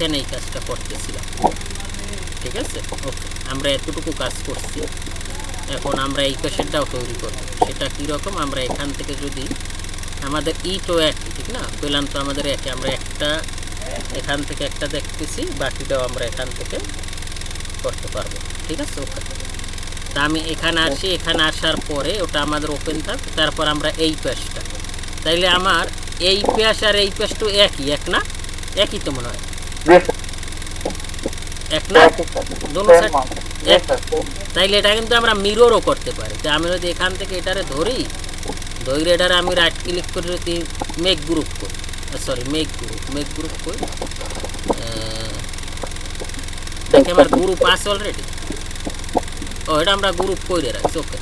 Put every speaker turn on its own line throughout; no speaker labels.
এখানে এই কাজটা করতেছিলাম। ঠিক আছে, ওকে, আমরা এতটুকু কাজ করছি। এখন আমরা এই পাশেরটাও তৈরি করব। সেটা কীরকম, আমরা এখান থেকে যদি আমাদের তো একই, ঠিক না, পেলাম তো আমাদের একে, আমরা একটা এখান থেকে একটা দেখতেছি, বাকিটাও আমরা এখান থেকে করতে পারবো। ঠিক আছে, ওকে। তা আমি এখানে আসি, এখানে আসার পরে ওটা আমাদের ওপেন থাক, তারপর আমরা এই পেজটা, তাইলে আমার এই পেজ আর এই পেজ তো একই, এক না? একই তো মনে হয়, এক না? দোনো সাইড এক। তাইলে এটা কিন্তু আমরা মিররও করতে পারি। তো আমি যদি এখান থেকে এটারে ধরি, ধরে এটারে আমি রাইট ক্লিক করে যদি মেক গ্রুপ করি, সরি মেক গ্রুপ করি, দেখে আমার গ্রুপ আছে অলরেডি। ও, এটা আমরা গ্রুপ করে রাখছি, ওকে।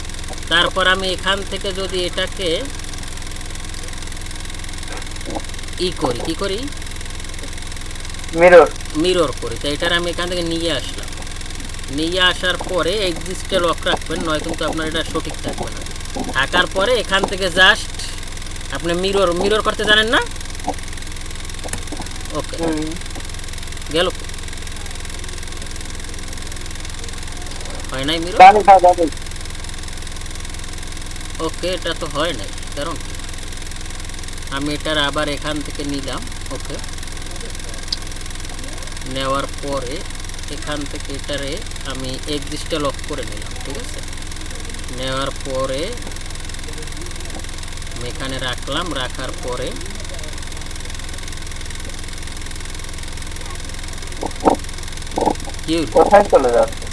তারপর আমি এখান থেকে যদি এটাকে করি, কি করি, মিরর করি, তো এটার আমি এখান থেকে নিয়ে আসলাম। নিয়ে আসার পরে এক্সিস্টে লক রাখবেন, নয় কিন্তু আপনার এটা সঠিক থাকবে না। থাকার পরে এখান থেকে জাস্ট আপনি মিরর করতে জানেন না? ওকে, গেল, হয় নাই মিরর? ওকে, এটা তো হয় নাই, কারণ আমি এটার আবার এখান থেকে নিলাম। ওকে, নেওয়ার পরে এখান থেকে এটারে আমি এক্সিস্টে লক করে নিলাম। ঠিক আছে, নেওয়ার পরে আমি এখানে রাখলাম, রাখার পরে কি কোথায় চলে যাচ্ছে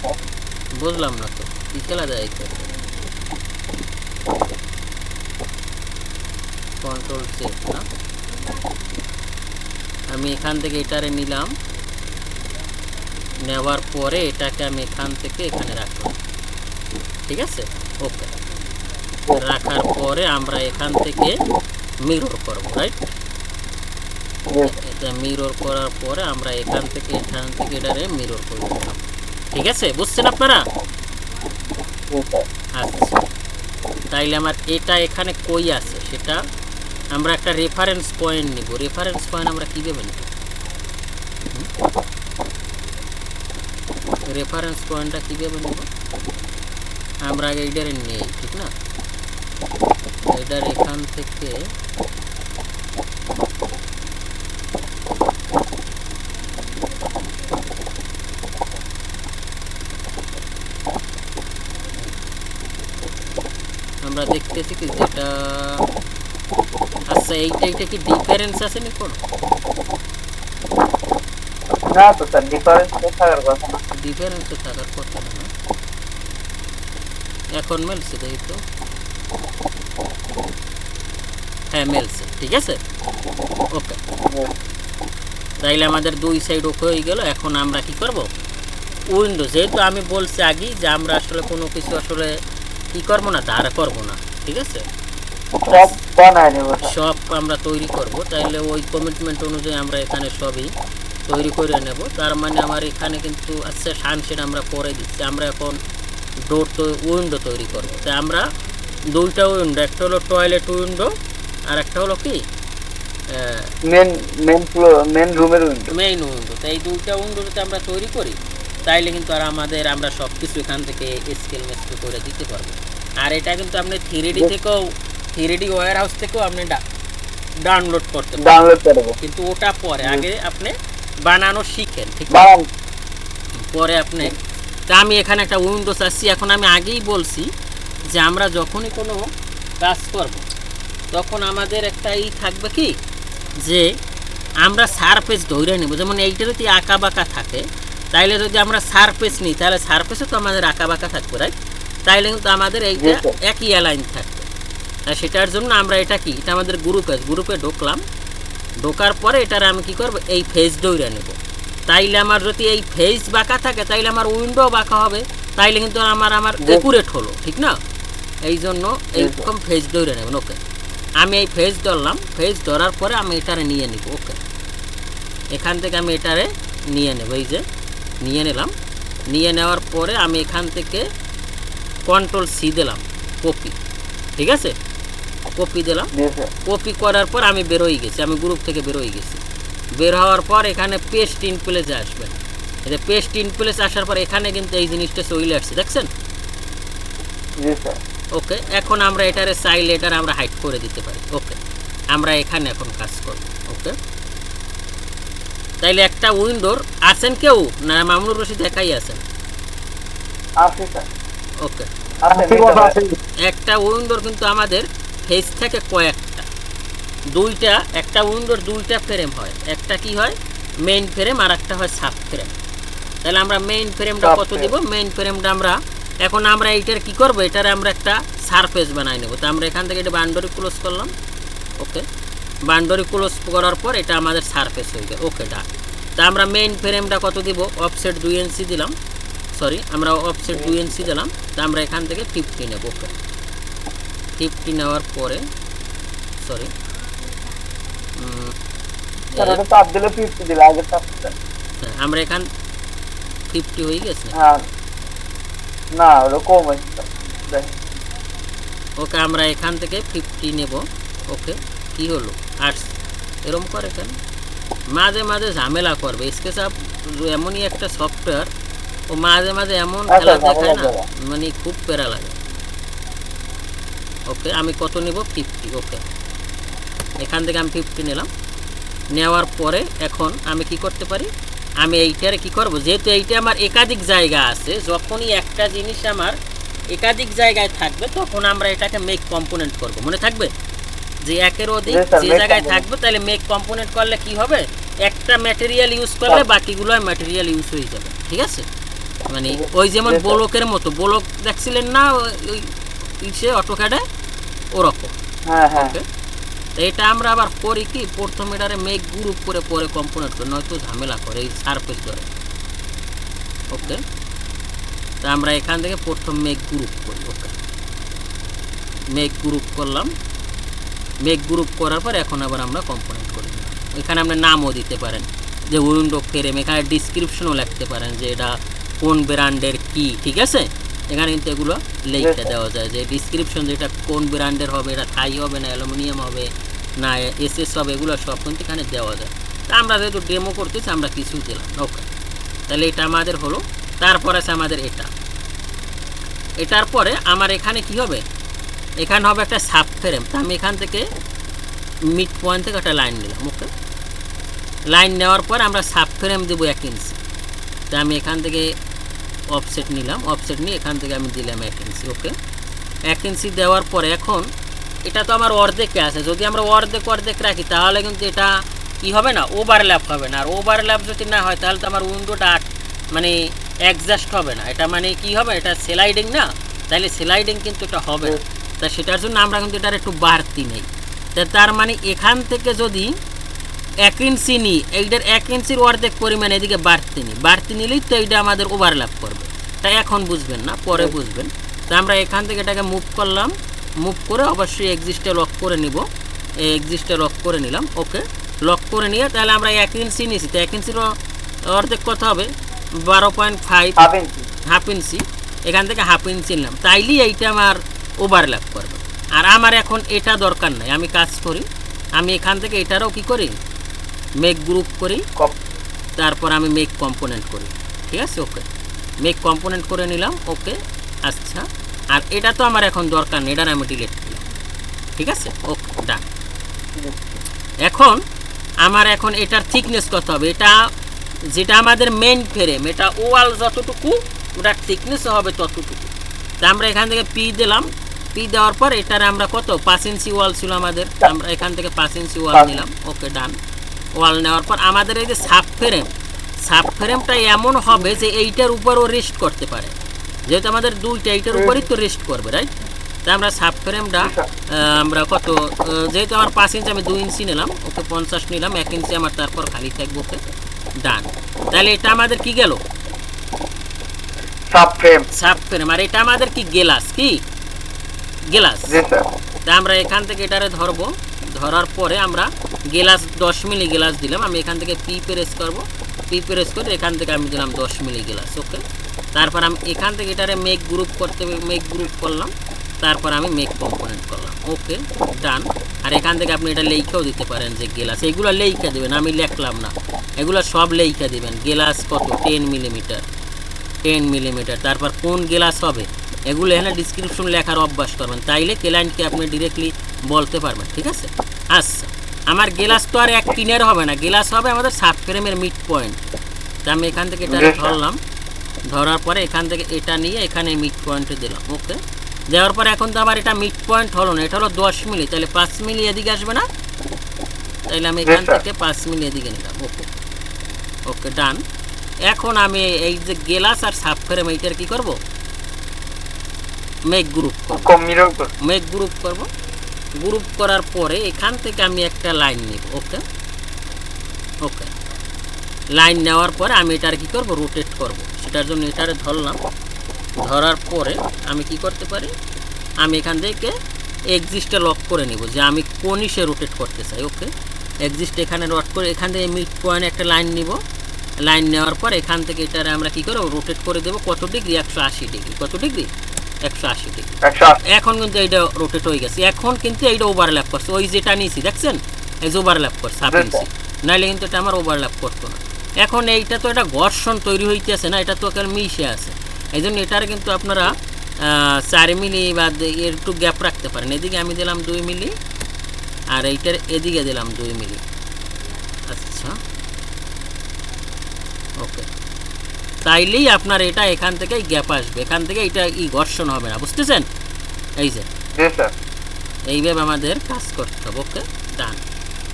বুঝলাম না তো, কি খেলা যায়? কন্ট্রোল সেভ না, আমি এখান থেকে এটারে নিলাম, নেওয়ার পরে এটাকে আমি এখান থেকে এখানে রাখলাম। ঠিক আছে, ওকে। রাখার পরে আমরা এখান থেকে মিরর করব, রাইট? এটা মিরর করার পরে আমরা এখান থেকে এটারে মিরর করে দিলাম। ঠিক আছে, বুঝছেন আপনারা? আচ্ছা, তাইলে আমার এটা এখানে কই আছে সেটা আমরা একটা রেফারেন্স পয়েন্ট নিব। রেফারেন্স পয়েন্ট আমরা কীভাবে নিব? রেফারেন্স পয়েন্টটা কীভাবে নেব? আমরা আগে এইটারে নেই, ঠিক না? এটার এখান থেকে আমরা দেখতেছি কি যেটা, আচ্ছা এইটা কি ডিফারেন্স আছে নি কোনো?
না তো স্যার, ডিফারেন্স থাকার কথা না।
ডিফারেন্স থাকার কথা না। এখন মেলছে, দেখি তো। হ্যাঁ, মেলছে, ঠিক আছে, ওকে। তাইলে আমাদের দুই সাইড ওকে হয়ে গেল। এখন আমরা কি করব, উইন্ডো, যেহেতু আমি বলছি আগেই যে আমরা আসলে কোনো কিছু আসলে কি করবো না, দাঁড়া করবো না। ঠিক আছে, সব আমরা তৈরি করব। তাইলে ওই কমিটমেন্ট অনুযায়ী আমরা এখানে সবই তৈরি করে নেব। তার মানে আমার এখানে কিন্তু আচ্ছা সানশেড আমরা পরে দিচ্ছি। আমরা এখন ডোর তো উইন্ডো তৈরি করব। তাই আমরা দুইটা উইন্ডো, একটা হলো টয়লেট উইন্ডো আর একটা হলো কি
মেন রুমের উইন্ডো,
মেইন উইন্ডো। তাই এই দুইটা উইন্ডো যদি আমরা তৈরি করি তাইলে কিন্তু আর আমরা সব কিছু এখান থেকে স্কেল মেস্কেল করে দিতে পারবো। আর এটা কিন্তু আপনি 3D থেকেও, 3D ওয়্যার হাউস থেকেও আপনি ডাউনলোড করতে পারবেন, কিন্তু ওটা পরে, আগে আপনি বানানো শিখেন, ঠিক আছে? পরে আপনি, তা আমি এখানে একটা উইন্ডো চাচ্ছি। এখন আমি আগেই বলছি যে আমরা যখনই কোনো কাজ করব তখন আমাদের একটা থাকবে কি, যে আমরা সারফেস ধরে নেব। যেমন এইটা যদি আঁকা বাঁকা থাকে, তাইলে যদি আমরা সারফেস নিই তাহলে সারফেসও তো আমাদের আঁকা বাঁকা থাকবে, রাইট? তাইলে কিন্তু আমাদের এইটা একই অ্যালাইন থাকবে। আর সেটার জন্য আমরা এটা কি, এটা আমাদের গ্রুপে ঢুকলাম, ঢোকার পরে এটার আমি কি করব, এই ফেজ ধরে নেব। তাইলে আমার যদি এই ফেজ বাঁকা থাকে তাইলে আমার উইন্ডো বাঁকা হবে, তাইলে কিন্তু আমার একুরেট হলো, ঠিক না? এই জন্য এইরকম ফেজ ধরে নেবেন। ওকে, আমি এই ফেজ ধরলাম, ফেজ ধরার পরে আমি এটারে নিয়ে নিব। ওকে, এখান থেকে আমি এটারে নিয়ে নেব, এই যে নিয়ে নিলাম। নিয়ে নেওয়ার পরে আমি এখান থেকে কন্ট্রোল সি দিলাম, কপি, ঠিক আছে? কপি দিলাম, কপি করার পর আমি বেরোই গেছি, আমি গ্রুপ থেকে বেরোই গেছি। বের হওয়ার পর এখানে পেস্ট ইন প্লেসে আসবেন। এই যে পেস্ট ইন প্লেস আসার পর এখানে কিন্তু এই জিনিসটা চলে আসছে, দেখছেন?
জি স্যার।
ওকে, এখন আমরা এটারে চাইলে এটার আমরা হাইড করে দিতে পারি। ওকে, আমরা এখানে এখন কাজ করব। ওকে, তাইলে একটা উইন্ডোর আছেন কেউ না মামুনুর রশিদ একাই আছেন?
আছে স্যার।
ওকে,
আছে।
একটা উইন্ডোর কিন্তু আমাদের ফেস থেকে কয়েকটা, দুইটা, একটা উইন্ডোর দুইটা ফ্রেম হয়, একটা কি হয় মেইন ফ্রেম আর একটা হয় সাব ফ্রেম। তাহলে আমরা মেইন ফ্রেমটা কত দিব? মেইন ফ্রেমটা আমরা এখন আমরা এইটার কি করব, এটার আমরা একটা সারফেস বানাই নেব। তো আমরা এখান থেকে এটা বাউন্ডারি ক্লোজ করলাম। ওকে, বাউন্ডারি ক্লোজ করার পর এটা আমাদের সারফেস হয়ে গেল। ওকে, ডান। তা আমরা মেইন ফ্রেমটা কত দিব? অফসেট 2 ইঞ্চি দিলাম, সরি আমরা অফসেট 2 ইঞ্চি দিলাম। তা আমরা এখান থেকে 50 নেব। ওকে, 50 নেওয়ার পরে সরি আমরা এখান 50 হয়ে গেছে।
না ওটা কম হয়েছে।
ওকে, আমরা এখান থেকে 50 নেব। ওকে, কি হলো আর এরকম করে কেন? মাঝে মাঝে ঝামেলা করবে। স্কেচআপ এমনই একটা সফটওয়্যার, ও মাঝে মাঝে এমন খেলা দেখায় না, মানে খুব প্যারা লাগে। ওকে, আমি কত নেব? 50। ওকে, এখান থেকে আমি 50 নিলাম। নেওয়ার পরে এখন আমি কি করতে পারি? আমি এইটারে কি করব, যেহেতু এইটা আমার একাধিক জায়গা আছে, যখনই একটা জিনিস আমার একাধিক জায়গায় থাকবে তখন আমরা এটাকে মেক কম্পোনেন্ট করব। মনে থাকবে যে একের অধিক যে জায়গায় থাকবে, তাহলে মেক কম্পোনেন্ট করলে কি হবে, একটা ম্যাটেরিয়াল ইউজ করলে বাকিগুলো ম্যাটেরিয়াল ইউজ হয়ে যাবে। ঠিক আছে, মানে ওই যেমন ব্লকের মতো, ব্লক দেখছিলেন না ওই ইসে অটোক্যাডে, ওরকম। ওকে, এটা আমরা আবার করি কি, প্রথম এটারে মেক গ্রুপ করে পরে কম্পোনেন্ট করি, নয়তো ঝামেলা করে এই সারফেস ধরে। ওকে, তা আমরা এখান থেকে প্রথম মেক গ্রুপ করি। ওকে, মেক গ্রুপ করলাম। মেক গ্রুপ করার পর এখন আবার আমরা কম্পোনেন্ট করি। এখানে আপনি নামও দিতে পারেন, যে উইন্ডো ফ্রেম, এখানে ডিসক্রিপশনও লিখতে পারেন যে এটা কোন ব্র্যান্ডের কি। ঠিক আছে, এখানে কিন্তু এগুলো লিখতে দেওয়া যায় যে ডিসক্রিপশন, যেটা কোন ব্র্যান্ডের হবে, এটা থাই হবে না অ্যালুমিনিয়াম হবে না এসএস হবে, এগুলো সব কিন্তু এখানে দেওয়া যায়। তা আমরা যেহেতু ডেমো করতেছি আমরা কিছুই দিলাম। ওকে, তাহলে এটা আমাদের হলো। তারপর আছে আমাদের এটা, এটার পরে আমার এখানে কি হবে, এখানে হবে একটা সাব ফ্রেম। তা আমি এখান থেকে মিড পয়েন্ট থেকে একটা লাইন নিলাম। ওকে, লাইন নেওয়ার পর আমরা সাব ফ্রেম দেবো 1 ইঞ্চি। তা আমি এখান থেকে অফসেট নিলাম, অফসেট নিয়ে এখান থেকে আমি দিলাম 1 ইঞ্চি। ওকে, 1 ইঞ্চি দেওয়ার পরে এখন এটা তো আমার অর্ধেকে আছে, যদি আমরা অর্ধেক রাখি তাহলে কিন্তু এটা কি হবে না, ওভারল্যাপ হবে না। আর ওভারল্যাপ যদি না হয় তাহলে তো আমার উইন্ডোটা মানে অ্যাডজাস্ট হবে না। এটা মানে কি হবে, এটা স্লাইডিং না, তাহলে স্লাইডিং কিন্তু এটা হবে না। তা সেটার জন্য আমরা কিন্তু এটার একটু বাড়তি নেই। তার মানে এখান থেকে যদি 1 ইঞ্চি নিই, এইটার 1 ইঞ্চির অর্ধেক পরিমাণ এদিকে বাড়তি নিলেই তো এইটা আমাদের ওভারল্যাপ করবে। তাই এখন বুঝবেন না, পরে বুঝবেন। তা আমরা এখান থেকে এটাকে মুভ করলাম, মুভ করে অবশ্যই এক্সিস্টে লক করে নিব। এক্সিস্টে লক করে নিলাম। ওকে, লক করে নিয়ে তাহলে আমরা 1 ইঞ্চি নিয়েছি, তো 1 ইঞ্চির অর্ধেক কত হবে, 12.5, হাফ ইঞ্চি। এখান থেকে হাফ ইঞ্চি নিলাম, তাইলেই এইটা আমার ওভারল্যাপ করবে। আর আমার এখন এটা দরকার নাই, আমি কাজ করি, আমি এখান থেকে এটারও কি করি, মেক গ্রুপ করি, তারপর আমি মেক কম্পোনেন্ট করি। ঠিক আছে, ওকে, মেক কম্পোনেন্ট করে নিলাম। ওকে, আচ্ছা, আর এটা তো আমার এখন দরকার নেই, এটা আমি ডিলিট করলাম। ঠিক আছে, ওকে, ডান। এখন আমার এখন এটার থিকনেস কত হবে, এটা যেটা আমাদের মেইন ফ্রেম, এটা ওয়াল যতটুকু ওটার থিকনেস হবে ততটুকু। তা আমরা এখান থেকে পি দিলাম, পি দেওয়ার পর এটার আমরা কত 5 ইঞ্চি ওয়াল ছিল আমাদের, আমরা এখান থেকে 5 ইঞ্চি ওয়াল নিলাম। ওকে, ডান। ওয়াল নেওয়ার পর আমাদের এই যে সাব ফ্রেমটা এমন হবে যে এইটার উপরও রেস্ট করতে পারে, যেহেতু আমাদের দুইটা এইটার উপরই তো রেস্ট করবে, রাইট? তা আমরা সাব ফ্রেমটা আমরা কত, যেহেতু আমার 5 ইঞ্চি আমি 2 ইঞ্চি নিলাম। ওকে, 50 নিলাম, 1 ইঞ্চি আমার তারপর খালি থাকবে। ওকে, ডান। তাহলে এটা আমাদের কি গেল, সাব ফ্রেম। আর এটা আমাদের কি গ্লাস, কি গ্লাস। তা আমরা এখান থেকে এটারে ধরবো, ধরার পরে আমরা গ্লাস 10 মিলি গ্লাস দিলাম। আমি এখান থেকে পি প্রেস করব, পি প্রেস করে এখান থেকে আমি দিলাম 10 মিলি গ্লাস। ওকে, তারপর আমি এখান থেকে এটারে মেক গ্রুপ করলাম, তারপর আমি মেক কম্পোনেন্ট করলাম। ওকে, ডান। আর এখান থেকে আপনি এটা লেখাও দিতে পারেন যে গ্লাস, এগুলো লেখা দেবেন, আমি লিখলাম না, এগুলো সব লেখা দিবেন। গ্লাস কত 10 মিলিমিটার, 10 মিলিমিটার। তারপর কোন গ্লাস হবে এগুলো এখানে ডিসক্রিপশন লেখার অভ্যাস করবেন, তাইলে ক্লায়েন্টকে আপনি ডিরেক্টলি বলতে পারবেন, ঠিক আছে। আচ্ছা, আমার গ্লাস তো আর এক টিনের হবে না, গ্লাস হবে আমাদের সাব ফ্রেমের মিড পয়েন্ট। তা আমি এখান থেকে এটা ধরলাম, ধরার পরে এখান থেকে এটা নিয়ে এখানে মিড পয়েন্টে দিলাম। ওকে, দেওয়ার পরে এখন তো আমার এটা মিড পয়েন্ট হলো না, এটা হলো 10 মিলি, তাহলে 5 মিলি এদিকে আসবে না, তাইলে আমি এখান থেকে 5 মিলি এদিকে নিলাম। ওকে ওকে, ডান। এখন আমি এই যে গ্লাস আর সাব ফ্রেম এইটার কি করব, মেক গ্রুপ করব, মেক গ্রুপ করব। গ্রুপ করার পরে এখান থেকে আমি একটা লাইন নিব। ওকে ওকে, লাইন নেওয়ার পরে আমি এটার কি করব, রোটেট করব। সেটার জন্য এটারে ধরলাম, ধরার পরে আমি কি করতে পারি, আমি এখান থেকে এক্সিস্টে লক করে নিব যে আমি কোন ইসে রোটেট করতে চাই। ওকে, এক্সিস্ট এখানে লক করে এখান থেকে মিড পয়েন্ট একটা লাইন নিব। লাইন নেওয়ার পর এখান থেকে এটারে আমরা কি করব, রোটেট করে দেব কত ডিগ্রি, 180 ডিগ্রি। কত ডিগ্রি, 180 ডিগ্রি। এখন কিন্তু এইটা রোটেট হয়ে গেছে, এখন কিন্তু এইটা ওভারল্যাপ করছে, ওই যেটা নিয়েছি দেখছেন এই যে ওভারল্যাপ করছে হাফ ইঞ্চি, নাহলে কিন্তু এটা আমার ওভারল্যাপ করতো না। এখন এইটা তো একটা ঘর্ষণ তৈরি হইতেছে না, এটা তো এখন মিশে আছে, এই জন্য এটার কিন্তু আপনারা 4 মিলি বা একটু গ্যাপ রাখতে পারেন। এদিকে আমি দিলাম 2 মিলি আর এইটার এদিকে দিলাম 2 মিলি। আচ্ছা ওকে, তাইলেই আপনার এটা এখান থেকে গ্যাপ আসবে, এখান থেকে এটা ঘর্ষণ হবে না, বুঝতেছেন। এই যে এইভাবে আমাদের কাজ করতে হবে। ওকে, ডান।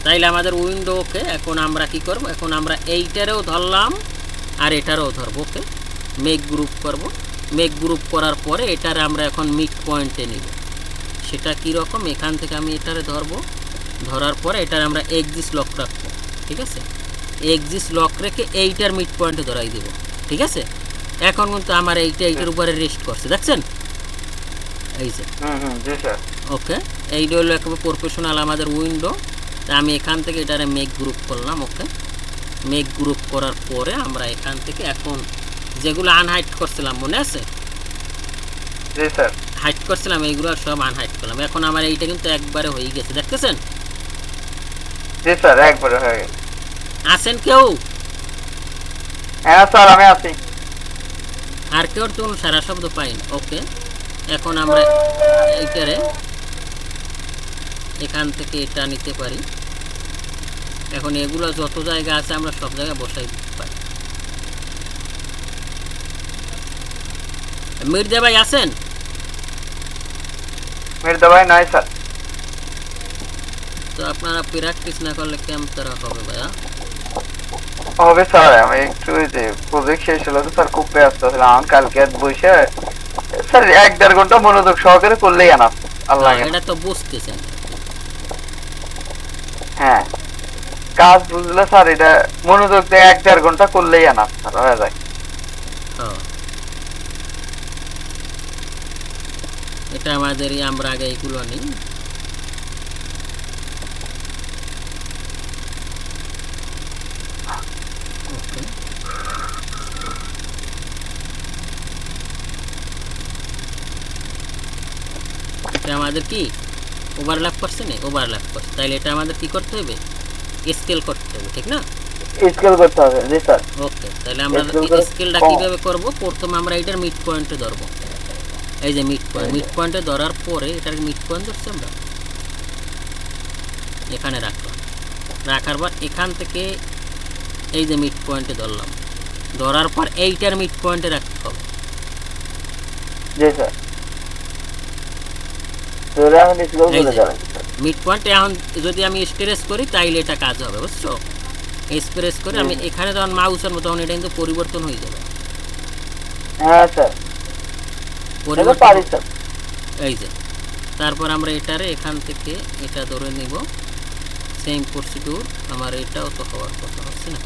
তাইলে আমাদের উইন্ডো ওকে। এখন আমরা কি করব, এখন আমরা এইটারেও ধরলাম আর এটারেও ধরবো। ওকে, মেক গ্রুপ করব। মেক গ্রুপ করার পরে এটারে আমরা এখন মিড পয়েন্টে নিব। সেটা কীরকম, এখান থেকে আমি এটারে ধরবো, ধরার পরে এটার আমরা এক্সিস লক রাখবো, ঠিক আছে। এক্সিস লক রেখে এইটার মিড পয়েন্টে ধরাই দেব, ঠিক আছে। এখন কিন্তু আমার এইটার উপরে রেস্ট করছে, দেখছেন এই যে। ওকে, এইটা হলো একেবারে প্রফেশনাল আমাদের উইন্ডো। তা আমি এখান থেকে এটারে মেক গ্রুপ করলাম। ওকে, মেক গ্রুপ করার পরে আমরা এখান থেকে এখন যেগুলো আনহাইড করছিলাম মনে আছে, হাইড করছিলাম, এইগুলো সব আনহাইড করলাম। এখন আমার এইটা কিন্তু একবারে হয়ে গেছে, দেখতেছেন।
জি স্যার, একবারে হয়ে গেছে।
আছেন কেউ?
হ্যাঁ স্যার, আমি আছি।
আর কেউ তো সারা শব্দ পাই না। ওকে, এখন আমরা এইটারে এখান থেকে এটা নিতে পারি। এখন এগুলো যত জায়গা আছে আমরা সব জায়গায় বসাই দিতে পারি। মির্জা ভাই আছেন?
মির্জা ভাই নাই স্যার।
তো আপনারা প্র্যাকটিস না করলে কেমন তারা হবে ভাইয়া?
হবে স্যার, আমি একটু যে প্রজেক্ট শেষ হলো তো স্যার, খুব ব্যস্ত ছিলাম কালকে বসে স্যার 1-1.5 ঘন্টা মনোযোগ সহকারে করলেই আনা। আল্লাহ,
এটা তো বুঝতেছেন।
হ্যাঁ, কাজ বুঝলে স্যার এটা মনোযোগ দিয়ে 1-1.5 ঘন্টা করলেই আনা স্যার হয়ে যায়।
এটা আমাদের আমরা আগে এইগুলো নিই। এটা আমাদের কি ওভারল্যাপ করছে না, ওভারল্যাপ করছে, তাইলে এটা আমাদের কি করতে হবে, স্কেল করতে হবে, ঠিক না?
স্কেল করতে হবে। জি স্যার।
ওকে, তাহলে আমরা স্কেলটা কিভাবে করব, প্রথমে আমরা এটার মিড পয়েন্টে ধরব। এই যে মিড পয়েন্ট, মিড পয়েন্টে ধরার পরে এটার মিড পয়েন্ট ধরছি আমরা এখানে রাখলাম। রাখার পর এখান থেকে এই যে মিড পয়েন্টে ধরলাম, ধরার পর এইটার মিড পয়েন্টে রাখতে হবে।
জি স্যার।
মিড পয়েন্ট এখন যদি আমি স্ট্রেস করি তাইলে এটা কাজ হবে, বুঝছো। স্প্রেস করে আমি এখানে যখন মাউসের মতো তখন এটা কিন্তু পরিবর্তন হয়ে যাবে।
হ্যাঁ স্যার,
পরিবর্তন এই যে। তারপর আমরা এটারে এখান থেকে এটা ধরে নিব, সেম প্রসিডিউর। আমার এটাও তো হওয়ার কথা হচ্ছে না,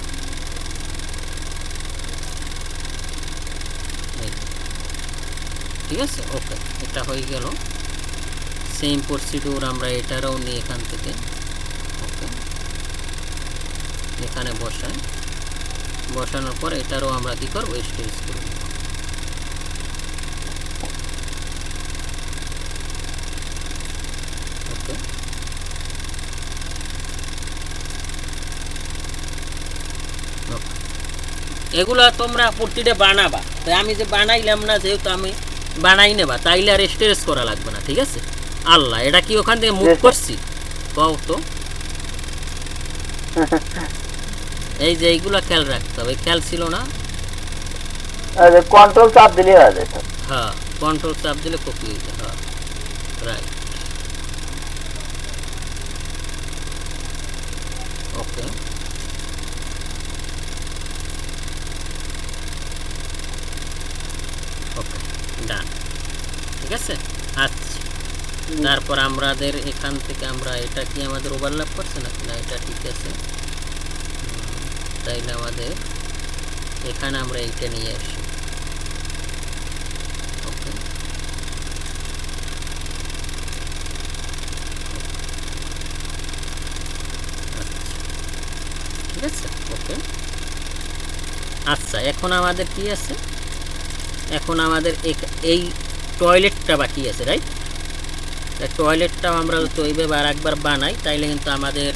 ঠিক আছে। ওকে, এটা হয়ে গেল। সেম প্রসিডিউর আমরা এটারও নিই এখান থেকে। ওকে, এখানে বসাই, বসানোর পর এটারও আমরা কি করবো, স্টোরেজ করে নেব। ওকে, এগুলা তোমরা প্রতিটা বানাবা, তাই আমি যে বানাইলাম না, যেহেতু আমি বানাই নেবা, তাইলে আর স্টেরেজ করা লাগবে না, ঠিক আছে? আল্লাহ, এটা কি ওখান থেকে মুভ করছি কও তো? এই যে এইগুলা খেয়াল রাখতে হবে, খেয়াল ছিল না?
কন্ট্রোল চাপ দিলে হয়ে যায়।
হ্যাঁ, কন্ট্রোল চাপ দিলে কপি হয়ে যায়। হ্যাঁ, রাইট, ওকে। ওকে, ডান, ঠিক আছে। আচ্ছা, তারপর আমাদের এখান থেকে আমরা এটা কি আমাদের ওভারল্যাপ করছে নাকি না? এটা ঠিক আছে। তাইলে আমাদের এখানে আমরা এইটা নিয়ে আসি। ওকে, ঠিক আছে, ওকে। আচ্ছা, এখন আমাদের কি আছে? এখন আমাদের এই টয়লেটটা বাকি আছে, রাইট? টয়লেটটাও আমরা তো এইভাবে আর একবার বানাই, তাইলে কিন্তু আমাদের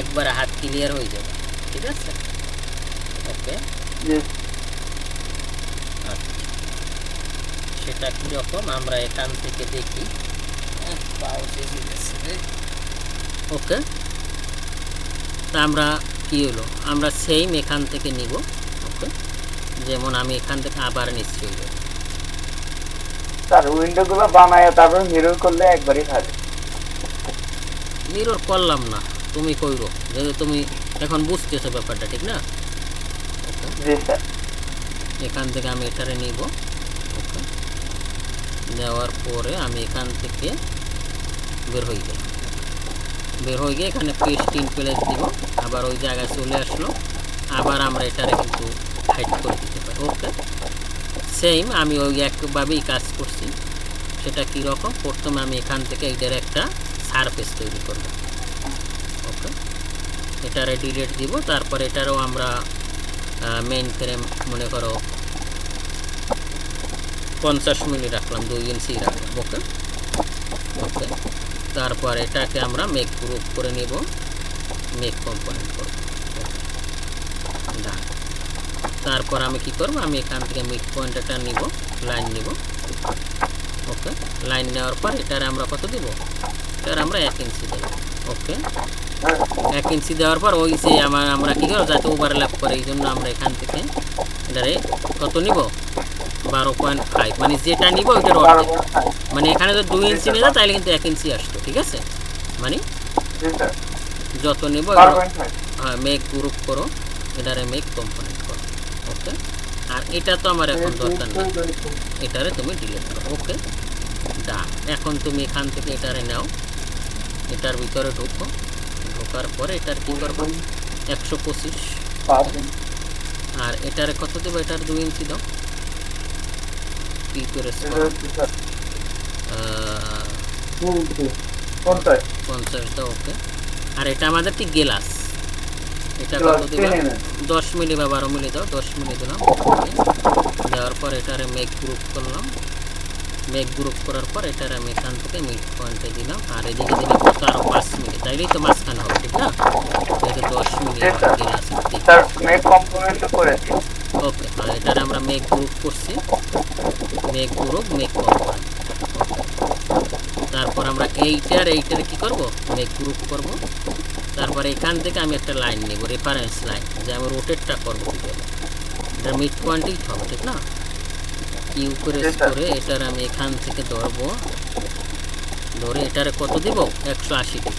একবার হাত ক্লিয়ার হয়ে যাবে, ঠিক আছে? ওকে, আচ্ছা, সেটা কীরকম আমরা এখান থেকে দেখি। ওকে, তা আমরা কি হলো, আমরা সেম এখান থেকে নিব। ওকে, যেমন আমি এখান থেকে আবার নিশ্চয়ই
স্যার উইন্ডোগুলো বানায় তারপর মিরর করলে একবারই থাকে।
মিরর করলাম না, তুমি কইরো, যেহেতু তুমি এখন বুঝতেছো ব্যাপারটা, ঠিক না?
জি স্যার।
এখান থেকে আমি এটারে নিব। ওকে, নেওয়ার পরে আমি এখান থেকে বের হয়ে গেলাম। বের হয়ে গিয়ে এখানে পেস্ট ইন প্লেস দিব, আবার ওই জায়গায় চলে আসলো। আবার আমরা এটারে কিন্তু হাইড করে দিতে পারি। ওকে, সেম আমি ওই একভাবেই কাজ করছি। সেটা কীরকম, প্রথমে আমি এখান থেকে এইটার একটা সারফেস তৈরি করব। ওকে, এটারে ডিলিট দিব, তারপর এটারও আমরা মেইন ফ্রেম মনে করো 50 মিলি রাখলাম, 2 ইঞ্চি রাখলাম। ওকে, ওকে, তারপর এটাকে আমরা মেক গ্রুপ করে নিব, মেক কম্পোনেন্ট করব। ডান, তারপর আমি কি করব, আমি এখান থেকে মিড পয়েন্ট এটা নিব, লাইন নিব। ওকে, লাইন নেওয়ার পর এটারে আমরা কত দিব, এটার আমরা 1 ইঞ্চি দেব। ওকে, 1 ইঞ্চি দেওয়ার পর ওই যে আমরা কি করব, যাতে ওভারল্যাপ করে, এই জন্য আমরা এখান থেকে এটারে কত নিব, 12.5, মানে যেটা নিব ওইটার অর্ধেক। মানে এখানে যদি 2 ইঞ্চি নিয়ে যায় তাহলে কিন্তু 1 ইঞ্চি আসতো, ঠিক আছে? মানে যত নিব, হ্যাঁ, মেক গ্রুপ করো, এটারে মেক কম্পোনেন্ট করো। ওকে, আর এটা তো আমার এখন দরকার নেই, এটারে তুমি ডিলিট করো। ওকে, ডান। এখন তুমি এখান থেকে এটারে নাও, এটার ভিতরে ঢুকো, ঢোকার পরে এটার কি করবো, 125, আর এটারে কত দেবো, এটার 2 ইঞ্চি দাও। কি করে 50 দাও। ওকে, আর এটা আমাদের কি গ্লাস, এটা কত দেবো, 10 মিলি বা 12 মিলি দাও, 10 মিলি দিলাম। দেওয়ার পর এটারে মেক গ্রুপ করলাম, মেক গ্রুপ করার পর এটারে আমি এখান থেকে মিড পয়েন্টে দিলাম, আর এদিকে দিলাম কত, আরো 5 মিলি, তাইলেই তো মাঝখানে হবে, ঠিক না? এটা 10 মিলি গ্লাস। ওকে, আর এটারে আমরা মেক গ্রুপ করছি, মেক গ্রুপ, মেক কম্পোনেন্ট। তারপর আমরা এইটারে কি করব, মেক গ্রুপ করব। তারপর এখান থেকে আমি একটা লাইন নেব, রেফারেন্স লাইন, যে আমি রোটেটটা করবো কি করে, এটা মিড পয়েন্টেই হবে, ঠিক না? কিউ করে এটার আমি এখান থেকে ধরবো, ধরে এটারে কত দিব, 180 দিব,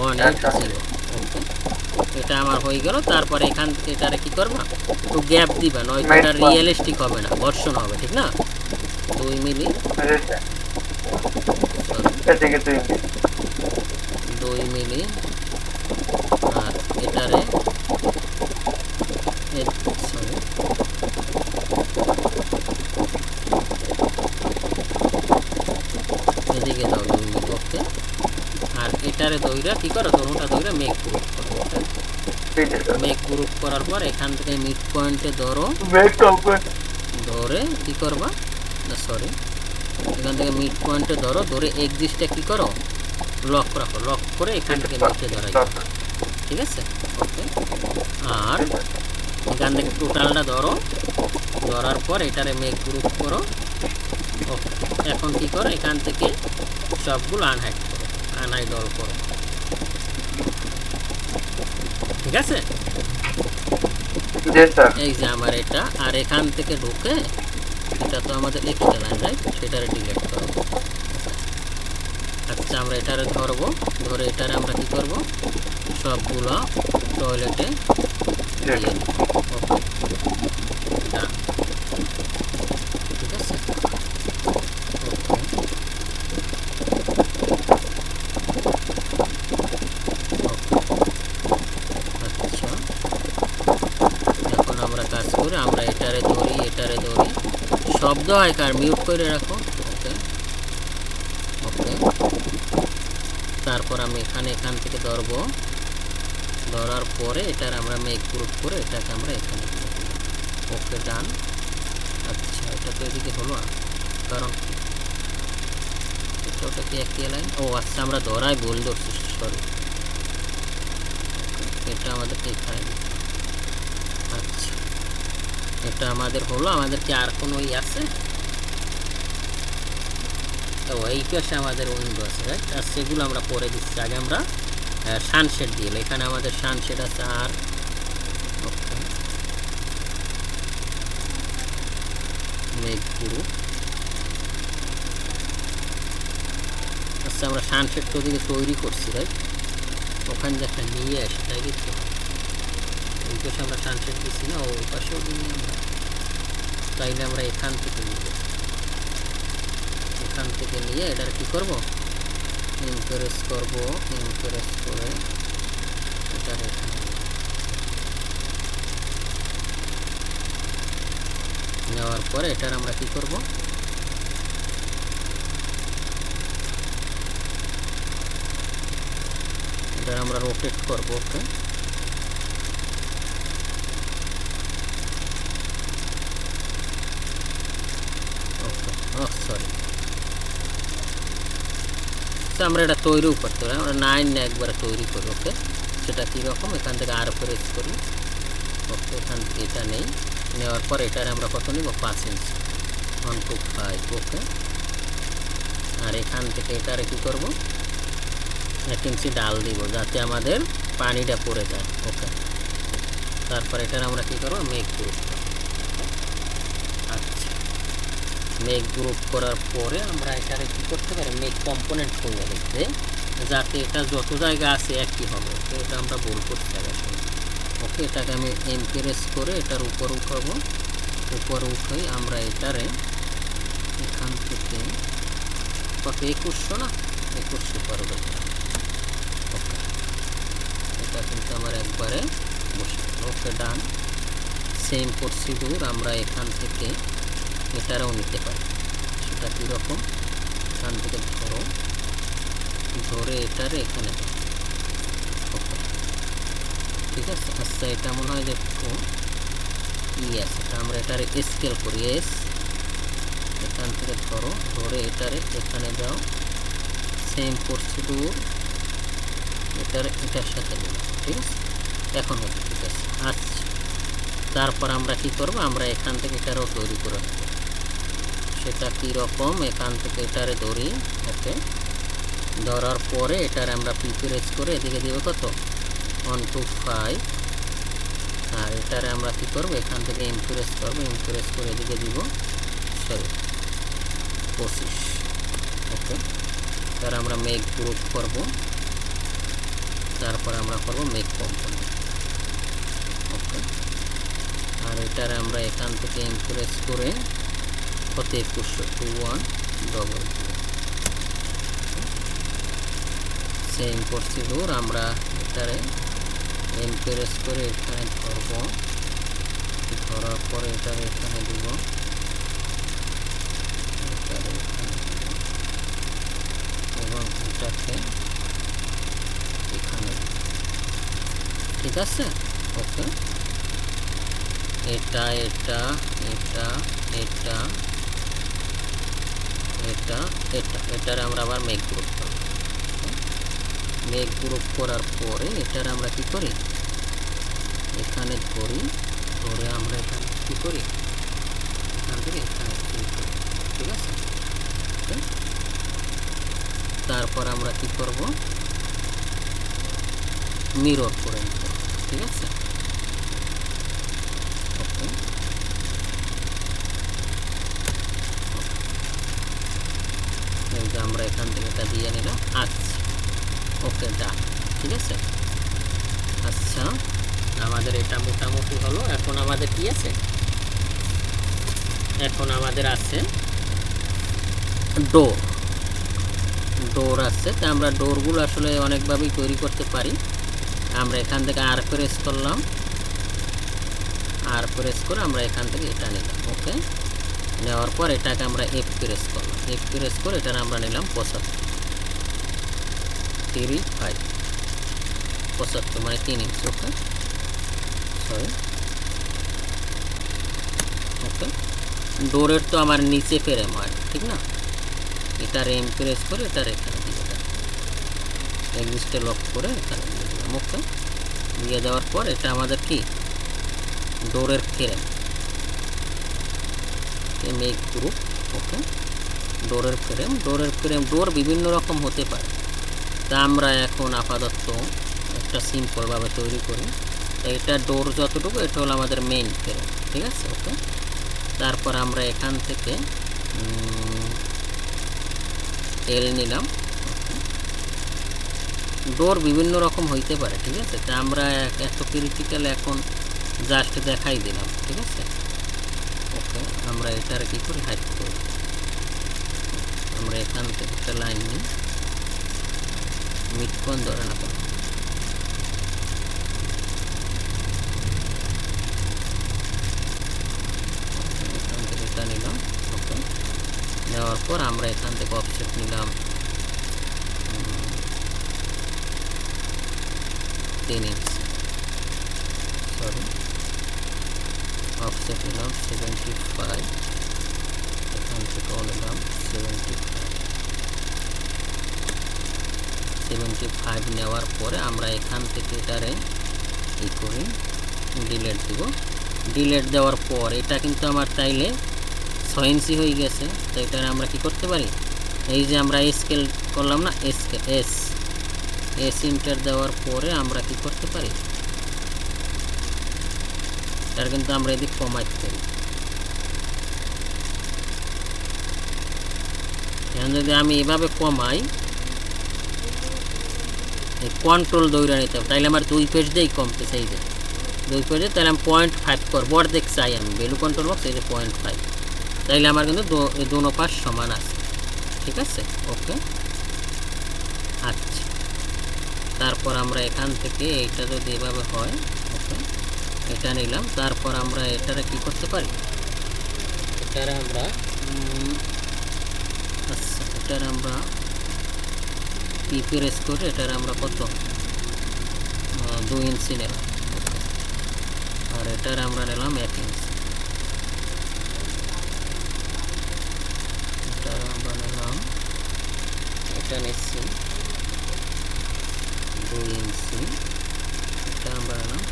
180। ওকে, এটা আমার হয়ে গেল। তারপরে এখান থেকে এটারে কি করবা, একটু গ্যাপ দিবা, নয়তো এটা রিয়েলিস্টিক হবে না, ঘর্ষণ হবে, ঠিক না? 2 মিলি, 2 মিলি, আর এটারে এদিকে দাও 2 মিলি। ওকে, আর এটারে দইরা কি করো, দোনোটা দইরা মেক গ্রুপ করো। মেক গ্রুপ করার পর এখান থেকে মিড পয়েন্টে ধরো, ধরে কি করবা, না সরি, এখান থেকে মিড পয়েন্টে ধরো, ধরে এক্সিস্টটা কি করো, লক রাখো, লক করে এখান থেকে নিচে ধরাই, ঠিক আছে? ওকে, আর এখান থেকে টোটালটা ধরো, ধরার পর এটারে মেক গ্রুপ করো। ওকে, এখন কি করো, এখান থেকে সবগুলো আনহাইড করো, আনহাইড অল করো। ঠিক আছে,
জি স্যার।
এই যে আমার এটা, আর এখান থেকে ঢুকে এটা তো আমাদের এক্সট্রা লাইন, রাইট, সেটারে ডিলিট করব। আচ্ছা, আমরা এটারে ধরবো, ধরে এটারে আমরা কি করব, সবগুলো টয়লেটে দিয়ে দিব। ওকে, ডান। ঠিক আছে, আচ্ছা, এখন আমরা কাজ করি, আমরা এটারে ধরি, এটারে ধরি, শব্দ হয় কার মিউট করে রাখো। ওকে ওকে, তারপর আমি এখান থেকে ধরবো, ধরার পরে এটার আমরা মেক গ্রুপ করে এটাকে আমরা এখানে দিয়ে দিলাম। ওকে, ডান। আচ্ছা, এটা তো এদিকে হলো না, কারণ ওটা কি একই লাইন? ও আচ্ছা, আমরা ধরাই ভুল ধরছি, সরি, এটা আমাদেরকে এখানে দিতে হবে। আচ্ছা, এটা আমাদের হলো, আমাদের কি আর কোনো আছে? ও, এই পাশে আমাদের উইন্ডো আছে, রাইট, আর সেগুলো আমরা পরে দিচ্ছি। আগে আমরা সানশেড দিয়ে, এখানে আমাদের সানশেড আছে। আর ওকে, মেক গ্রুপ। আচ্ছা, আমরা সানশেড তো ওদিকে তৈরি করছি, রাইট, ওখান যে একটা নিয়ে আসি, তাই দিচ্ছি। ওই পাশে আমরা সানশেড দিচ্ছি না, ওই পাশেও নিয়ে আমরা, তাইলে আমরা এখান থেকে নিব, এখান থেকে নিয়ে এটার কি করব, ইনকারেজ করব, ইনকারেজ করে এটার এখানে নেওয়ার পরে এটার আমরা কি করব, এটার আমরা রোটেট করব। ওকে, সরি, আমরা এটা তৈরিও করতে পারি, আমরা 9 না একবারে তৈরি করি। ওকে, সেটা কীরকম, এখান থেকে আর প্রেস করি। ওকে, এখান থেকে এটা নেই, নেওয়ার পর এটারে আমরা কত নিব, 5 ইঞ্চি, 1 to 5। ওকে, আর এখান থেকে এটারে কী করব, 1 ইঞ্চি ডাল দিব, যাতে আমাদের পানিটা পড়ে যায়। ওকে, তারপর এটার আমরা কী করবো, মেক গ্রুপ। আচ্ছা, মেক গ্রুপ করার পরে আমরা এটারে কী করতে পারি, মেক কম্পোনেন্ট করে লিখতে, যাতে এটা যত জায়গা আছে একই হবে। ওকে, এটা আমরা ভুল করতে পারি আসলে। ওকে, এটাকে আমি এমপ্রেস করে এটার উপর উঠাবো, উপর উঠাই আমরা এটারে এখান থেকে কত, 2100 না, 2100 করবো। ওকে, এটা কিন্তু আমার একবারে বসে। ওকে, ডান। সেম প্রসিডিউর আমরা এখান থেকে এটারও নিতে পারি। সেটা কীরকম, এখান থেকে ধরো, ধরে এটারে এখানে। ওকে, ঠিক আছে। আচ্ছা, এটা মনে হয় যে একটু আছে, আমরা এটারে স্কেল করি, এস, এখান থেকে ধরো, ধরে এটারে এখানে দাও, সেম প্রসিডিউর এটার সাথে দিলাম। ঠিক আছে, এখন হচ্ছে ঠিক আছে। আচ্ছা, তারপর আমরা কি করব, আমরা এখান থেকে এটারও তৈরি করে নেব। সেটা কীরকম, এখান থেকে এটারে ধরি। ওকে, ধরার পরে এটারে আমরা প্রিপেরেজ করে এদিকে দিব কত, 1 to 5, আর এটারে আমরা কি করব, এখান থেকে ইমপ্রেস করব, ইমপ্রেস করে এদিকে দিব, সরি, 25। ওকে, তার আমরা মেক গ্রুপ করব, তারপর আমরা করব মেক কম্পোনেন্ট। ওকে, আর এটারে আমরা এখান থেকে ইমপ্রেস করে কত, 21 ডবল। সেম প্রসিডিউর আমরা এটারে এমপ্রেস করে এখানে ধরব, ধরার পরে এটারে এখানে দিব, এটারে এখানে দিব, এবং এটাকে এখানে। ঠিক আছে, ওকে, এটা এটা এটা এটা এটা এটা এটার আমরা আবার মেক গ্রুপ করব। মেক গ্রুপ করার পরে এটার আমরা কি করি, এখানে ধরি, ধরে আমরা এখানে কি করি, এখান থেকে এখানে ক্লিক করি, ঠিক আছে। তারপর আমরা কি করব, মিরর করে নিব, ঠিক আছে। ওকে, এই যে আমরা এখান থেকে এটা দিয়ে নিলাম। আচ্ছা, ওকে, ডান, ঠিক আছে। আচ্ছা, আমাদের এটা মোটামুটি হলো। এখন আমাদের কি আছে, এখন আমাদের আছে ডোর আছে। তা আমরা ডোরগুলো আসলে অনেকভাবেই তৈরি করতে পারি। আমরা এখান থেকে আর প্রেস করলাম, আর প্রেস করে আমরা এখান থেকে এটা নিলাম। ওকে, নেওয়ার পর এটাকে আমরা এফ প্রেস করলাম, এফ প্রেস করে এটা আমরা নিলাম 75 মানে 3 ইঞ্চি। ওকে, সরি, ওকে। ডোরের তো আমার নিচে ফ্রেম হয়, ঠিক না। এটা এম প্রেস করে এটা এখানে দিয়ে দেয়, এক্সিস্টে লক করে এখানে দিয়ে দিলাম। ওকে, দিয়ে দেওয়ার পর এটা আমাদের কি ডোরের ফ্রেম, মেক গ্রুপ। ওকে, ডোরের ফ্রেম ডোর বিভিন্ন রকম হতে পারে। তা আমরা এখন আপাতত একটা সিম্পলভাবে তৈরি করি। এটা ডোর যতটুকু, এটা হলো আমাদের মেইন ফ্রেম, ঠিক আছে। ওকে, তারপর আমরা এখান থেকে এল নিলাম। ডোর বিভিন্ন রকম হইতে পারে, ঠিক আছে। তা আমরা এত ক্রিটিক্যাল এখন জাস্ট দেখাই দিলাম, ঠিক আছে। ওকে, আমরা এটার কি করি, হাইড করি। আমরা এখান থেকে একটা লাইন নিই, মিডপয়েন্ট ধরে না কেন, এখান থেকে এটা নিলাম। ওকে, নেওয়ার পর আমরা এখান থেকে অফসেট নিলাম 3 ইঞ্চি, সরি, অফসেট নিলাম 75, এখান থেকেও নিলাম 75 নেওয়ার পরে আমরা এখান থেকে এটারে কি করি, ডিলেট দিব। ডিলেট দেওয়ার পর এটা কিন্তু আমার চাইলে 6 ইঞ্চি হয়ে গেছে। তো এটারে আমরা কি করতে পারি, এই যে আমরা স্কেল করলাম না, এস ইন্টার দেওয়ার পরে আমরা কি করতে পারি, এটার কিন্তু আমরা এদিক কমাইতে পারি। এখন যদি আমি এভাবে কমাই, কন্ট্রোল দৌড়ে নিতে হবে, তাইলে আমার 2 পেজ দিয়েই কমতেছে। এই যে 2 পেজে, তাহলে আমি 0.5 করবো, অর্ধেক চাই আমি, ভ্যালু কন্ট্রোল বক্স, এই যে 0.5, তাইলে আমার কিন্তু দোনো পাশ সমান আছে, ঠিক আছে। ওকে, আচ্ছা, তারপর আমরা এখান থেকে এইটা যদি এভাবে হয়, ওকে, এটা নিলাম। তারপর আমরা এটারে কি করতে পারি, এটারে আমরা আচ্ছা, এটারে আমরা পি প্রেস করে এটারে আমরা কত 2 ইঞ্চি নিলাম। আর এটারে আমরা নিলাম 1 ইঞ্চি, এটারে আমরা নিলাম, এটা নিচ্ছি 2 ইঞ্চি, এটা আমরা নিলাম।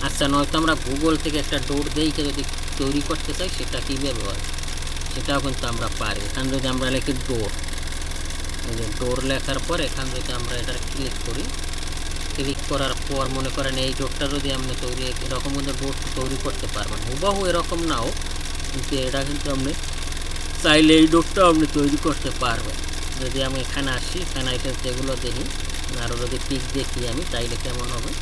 আচ্ছা, নয়তো আমরা গুগল থেকে একটা ডোর দেখে যদি তৈরি করতে চাই, সেটা কীভাবে হয় সেটাও কিন্তু আমরা পারি। এখানে যদি আমরা লিখি ডোর, এই যে ডোর লেখার পর এখান যদি আমরা এটার ক্লিক করি, ক্লিক করার পর মনে করেন এই ডোরটা যদি আপনি তৈরি, এরকম কিন্তু ডোর তৈরি করতে পারবেন, হুবাহু এরকম নাও, কিন্তু এটা কিন্তু আপনি চাইলে এই ডোরটাও আপনি তৈরি করতে পারবেন। যদি আমি এখানে আসি, এখানে এটা যেগুলো দেখি, আরও যদি পিক দেখি আমি, তাইলে কেমন হবে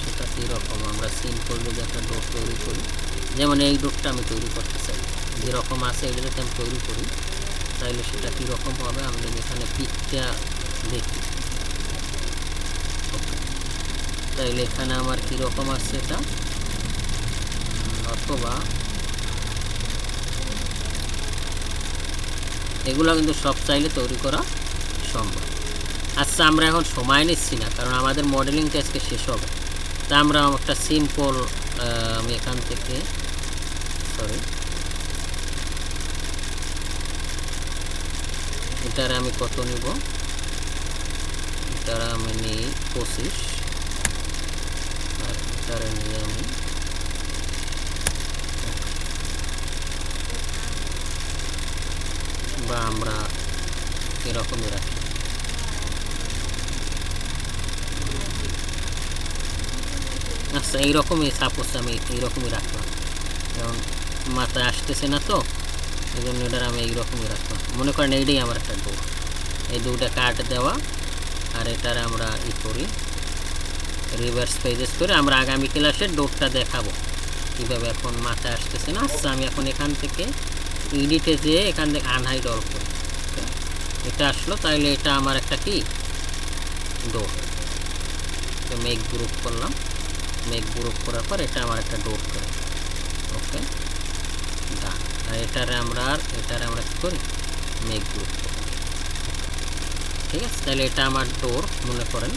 সেটা কীরকম। আমরা সিম্পল যদি একটা ডোর তৈরি করি, যেমন এই ডোরটা আমি তৈরি করতে চাই, যেরকম আছে এটা যদি আমি তৈরি করি, তাইলে সেটা কীরকম হবে আমি যদি এখানে পিকটা দেখি, তাইলে এখানে আমার কীরকম আসছে এটা, অথবা এগুলো কিন্তু সব চাইলে তৈরি করা সম্ভব। আচ্ছা, আমরা এখন সময় নিচ্ছি না, কারণ আমাদের মডেলিংটা আজকে শেষ হবে। তা আমরা একটা সিম্পল, আমি এখান থেকে সরি এটার আমি কত নিব, এটার আমি নিই 25, আর এটার নিই আমি বা আমরা এরকমই রাখি। আচ্ছা এইরকমই সাপোজ আমি এইরকমই রাখলাম, কারণ মাথায় আসতেছে না তো এই জন্য এটার আমি এইরকমই রাখলাম। মনে করেন এইটাই আমার একটা ডোর, এই দুটা কাট দেওয়া, আর এটার আমরা করি রিভার্স পেজেস করে আমরা আগামী ক্লাসে ডোরটা দেখাবো কীভাবে। এখন মাথায় আসতেছে না। আচ্ছা আমি এখন এখান থেকে এডিটে যেয়ে এখান থেকে আনহাইড অল করি, এটা আসলো, তাইলে এটা আমার একটা কি ডোর। তো মেক গ্রুপ করলাম, মেক গ্রুপ করার পর এটা আমার একটা ডোর করে, ওকে ডান। আর এটারে আমরা কী করি, মেক গ্রুপ করি, ঠিক আছে। তাহলে এটা আমার ডোর মনে করেন,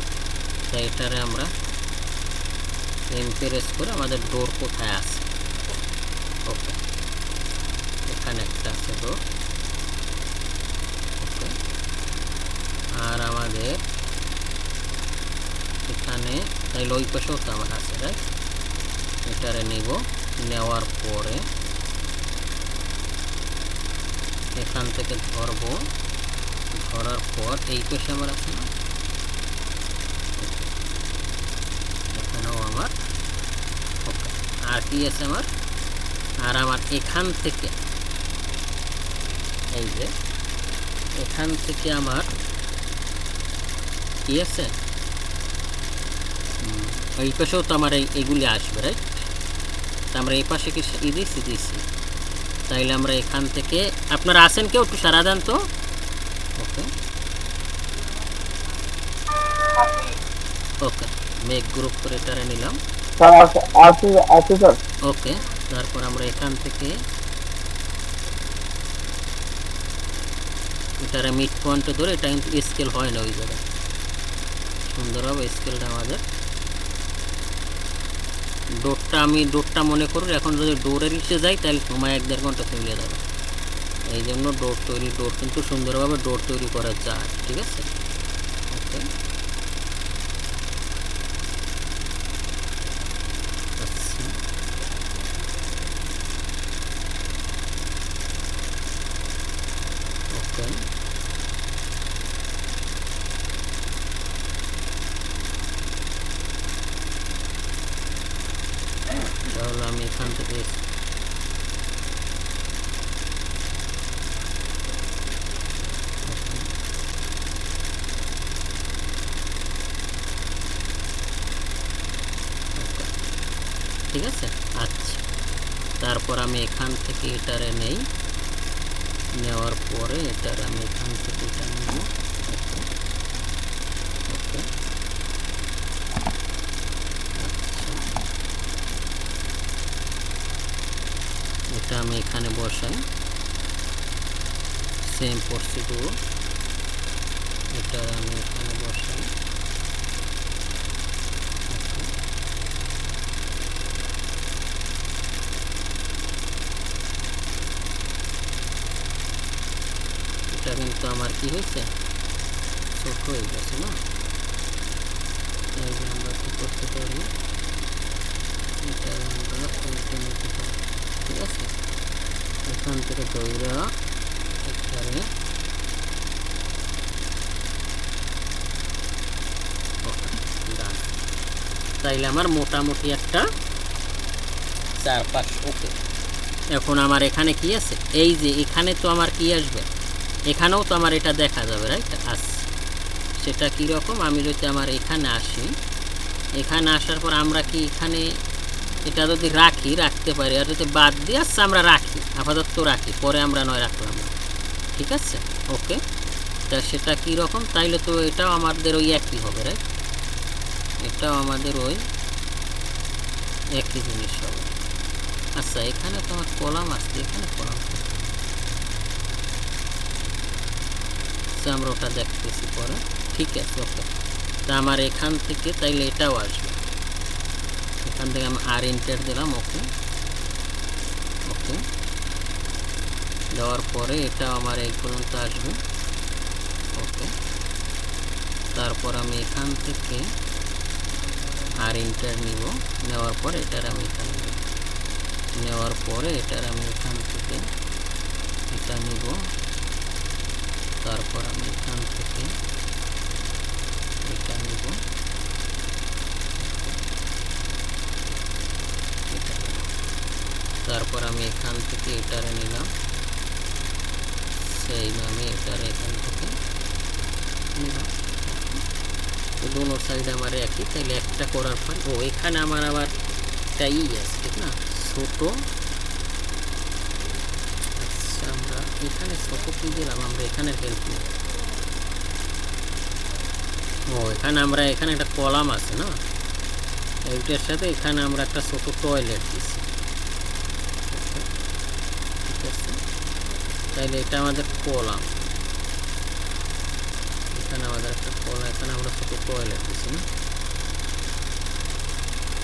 তাই এটারে আমরা এমপ্রেস করে আমাদের ডোর কোথায় আছে, ওকে এখানে একটা আছে ডোর, ওকে। আর আমাদের এখানে তাইলে ওই পাশেও তো আমার আছে, রাইট। এটারে নিব, নেওয়ার পরে এখান থেকে ধরবো, ধরার পর এই পাশে আমার আছে না, এখানেও আমার, ওকে। আর কি আছে আমার, আর আমার এখান থেকে এই যে এখান থেকে আমার কি আছে, এই পাশেও তো আমার এইগুলি আসবে, রাইট। তা আমরা এই পাশে কি দিছি, তাইলে আমরা এখান থেকে, আপনারা আসেন কেউ একটু সারা দেন তো, ওকে ওকে। মেক গ্রুপ করে এটারে নিলাম, ওকে। তারপর আমরা এখান থেকে এটারে মিড পয়েন্টে ধরে, এটা কিন্তু স্কেল হয় না ওই জায়গায়, সুন্দরভাবে স্কেলটা আমাদের ডোরটা মনে করুন। এখন যদি ডোরের ইসে যাই তাহলে সময় 1-1.5 ঘন্টা চলে যাবে, এই জন্য ডোর কিন্তু সুন্দরভাবে ডোর তৈরি করা যায়, ঠিক আছে, ওকে। ওকে তাহলে আমি এখান থেকে ঠিক আছে। আচ্ছা তারপর আমি এখান থেকে এটারে নেই, নেওয়ার পরে এটার আমি এখান থেকে এটা নেব, ওকে। এটা আমি এখানে বসাই, সেম প্রসিডিউর, এটা আমি এখানে বসাই, এটা কিন্তু আমার কি হয়েছে, ছোট হয়ে গেছে না, তাহলে আমরা কি করতে পারি, এটা আমরা উল্টে নিতে পারি, ঠিক আছে। এখান থেকে দইরা এখানে তাইলে আমার মোটামুটি একটা 4-5, ওকে। এখন আমার এখানে কি আছে, এই যে এখানে তো আমার কি আসবে, এখানেও তো আমার এটা দেখা যাবে, রাইট। আচ্ছা সেটা কীরকম, আমি যদি আমার এখানে আসি, এখানে আসার পর আমরা কি এখানে এটা যদি রাখতে পারি, আর যদি বাদ দিয়ে আসছে আমরা রাখি, আপাতত রাখি, পরে আমরা নয় রাখলাম না, ঠিক আছে, ওকে। তা সেটা কীরকম, তাইলে তো এটাও আমাদের ওই একই হবে, রাইট, এটাও আমাদের ওই একই জিনিস হবে। আচ্ছা এখানে তো আমার কলাম আসছে, এখানে কলাম আমরা ওটা দেখতেছি পরে, ঠিক আছে, ওকে। তা আমার এখান থেকে তাইলে এটাও আসবে, এখান থেকে আমি আর এন্টার দিলাম, ওকে ওকে। দেওয়ার পরে এটা আমার এই পর্যন্ত আসবে, তারপর আমি এখান থেকে আর ইন্টার নিব, নেওয়ার পর এটার আমি এখানে নেব, নেওয়ার পরে এটার আমি এখান থেকে এটা নিব, তারপর আমি এখান থেকে এটা নিব, এটা নিব, তারপর আমি এখান থেকে এটারে নিলাম, সেই আমি এটার এখান থেকে নিলাম। তো দুটো সাইড আমার একই, তাহলে একটা করার পর এখানে আমার আবার একটা আছে ঠিক না, ছোট। আচ্ছা আমরা এখানে ছোট কি দিলাম, আমরা এখানে হেল্প নিব। এখানে আমরা এখানে একটা কলাম আছে না, এইটার সাথে এখানে আমরা একটা ছোট টয়লেট দিচ্ছি, ঠিক আছে। তাইলে এটা আমাদের কলাম, এখানে আমাদের একটা কলাম, এখানে আমরা ছোট টয়লেট দিচ্ছি না,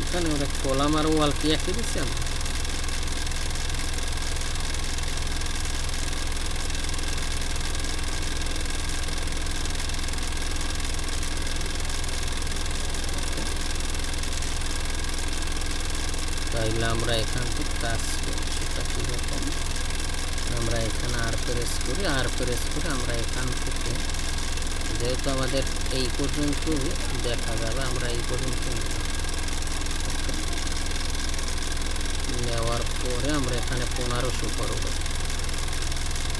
এখানে আমরা কলাম আর ওয়াল কি একই দিচ্ছি আমরা। তাইলে আমরা এখান থেকে কাজ করি, সেটা কীরকম, আমরা এখানে আর প্রেস করি, আর প্রেস করে আমরা এখান থেকে যেহেতু আমাদের এই পর্যন্ত দেখা যাবে, আমরা এই পর্যন্ত নেওয়ার পরে আমরা এখানে 1500 করব,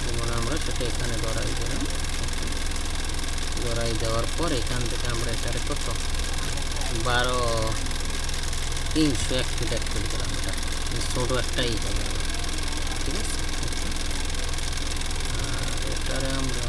যেমন আমরা সেটা এখানে ধরাই দিলাম। ধরাই দেওয়ার পর এখান থেকে আমরা এটারে কত 12,300 এক ফিট এক ফিট দিলাম, এটা ছোটো একটাই যাবে, ঠিক আছে। আর এটারে আমরা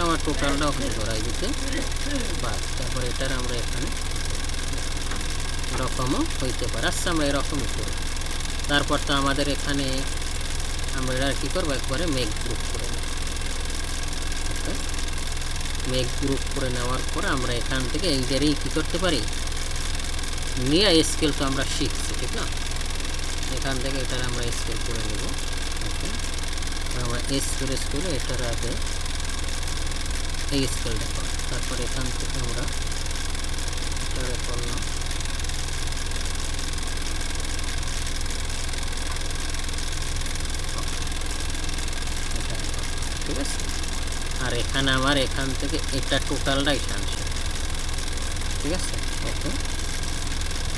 আমার টোটালটা ওখানে ধরাই দিতে বাস, তারপর এটার আমরা এখানে এরকমও হইতে পারে। আচ্ছা আমরা এরকমই করি। তারপর তো আমাদের এখানে আমরা এটা কী করবো, একবারে মেঘ গ্রুপ করে নেব। মেঘ গ্রুপ করে নেওয়ার পর আমরা এখান থেকে এইটারই কী করতে পারি, নিয়ে স্কেল তো আমরা শিখছি ঠিক না, এখান থেকে এটার আমরা স্কেল করে নেব। ওকে, আমরা স্কেল করে এটার আগে এই স্কেলটা করা, তারপর এখান থেকে আমরা এটারে করলাম, ঠিক আছে। আর এখানে আমার এখান থেকে এটা টোটালটাই টানছে, ঠিক আছে। ওকে,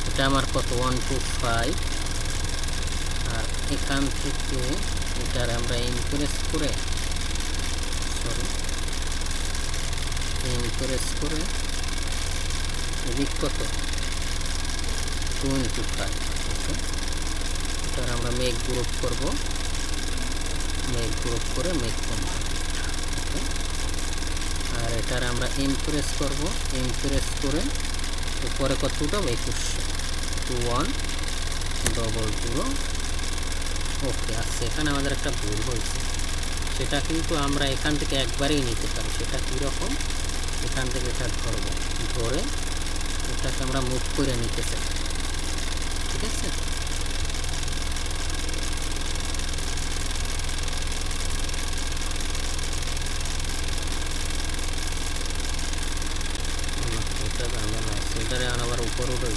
এটা আমার কত 125, আর এখান থেকে এটার আমরা ইনক্রিজ করে এদিক কত 25। ওকে, এটার আমরা মেঘ গ্রুপ করব, মেঘ গ্রুপ করে মেঘ কমবো। ওকে, আর এটার আমরা ইনক্রিজ করব, ইনক্রিজ করে উপরে কত উঠাবো 21,210। ওকে, আচ্ছা এখানে আমাদের একটা ভুল হয়েছে, সেটা কিন্তু আমরা এখান থেকে একবারেই নিতে পারি। সেটা কীরকম, এখান থেকে এটা ধরবো, ধরে এটাকে আমরা মুভ করে নিতে চাই, ঠিক আছে। এটা ঝামেলা আছে, এটারে আবার উপর উঠে